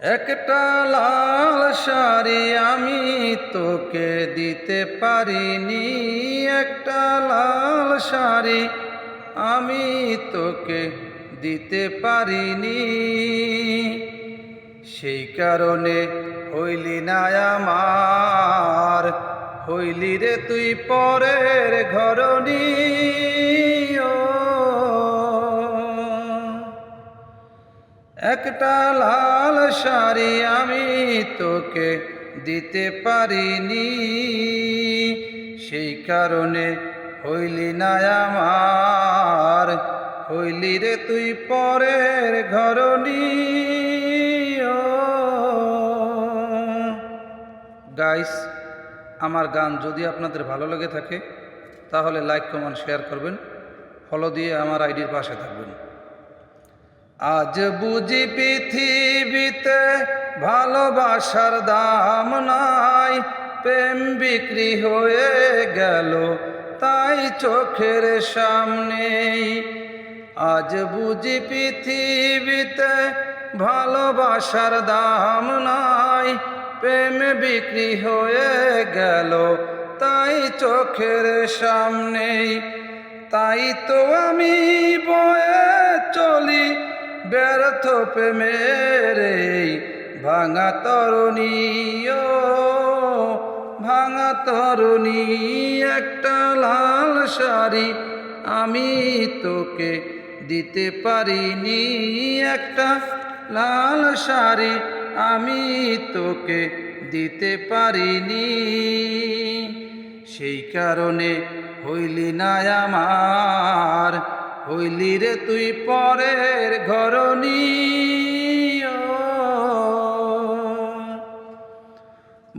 একটা লাল শাড়ি আমি তোকে দিতে পারিনি। একটা লাল শাড়ি আমি তোকে দিতে পারিনি। সেই কারণে হইলি না আমার, হইলি রে তুই পরের ঘরনি। একটা লাল শাড়ি আমি তোকে দিতে পারিনি। সেই কারণে হইলি না আমার, হইলি রে তুই পরের ঘরনি। গাইস, আমার গান যদি আপনাদের ভালো লেগে থাকে তাহলে লাইক কমেন্ট শেয়ার করবেন, ফলো দিয়ে আমার আইডির পাশে থাকবেন। আজ বুঝি পৃথিবীতে ভালোবাসার দাম নাই, প্রেম বিক্রি হয়ে গেল তাই চোখের সামনেই। আজ বুঝি পৃথিবীতে ভালোবাসার দাম নাই, প্রেম বিক্রি হয়ে গেল তাই চোখের সামনেই। তাই তো আমি বয়ে চলি ব্যর্থ প্রেমের এই ভাঙা তরণী। ও ভাঙা তরণী, একটা লাল শাড়ি আমি তোকে দিতে পারিনি। একটা লাল শাড়ি আমি তোকে দিতে পারিনি। সেই কারণে হইলি না আমার, হইলি রে তুই পরের ঘরনি।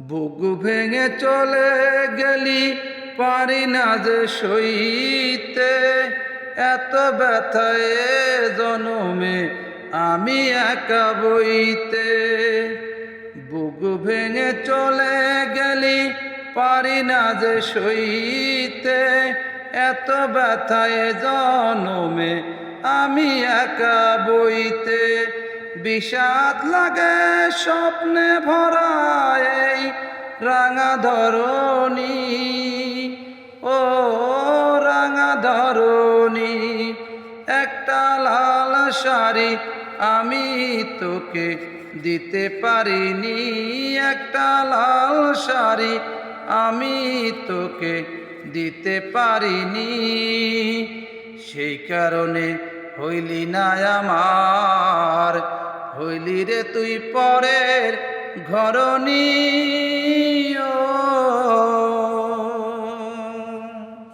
বুক ভেঙে চলে গেলি পারি না যে সইতে, এত ব্যথা এ জনমে আমি একা বইতে। বুক ভেঙে চলে গেলি পারি না যে সইতে, এত ব্যথা এ জনমে আমি একা বইতে। বিষাদ লাগে স্বপ্নে ভরা এই রাঙা ধরণী। ও রাঙা ধরণী, একটা লাল শাড়ি আমি তোকে দিতে পারিনি। একটা লাল শাড়ি আমি তোকে দিতে পারিনি। সেই কারণে হইলি না আমার, হইলি রে তুই পরের ঘরনি।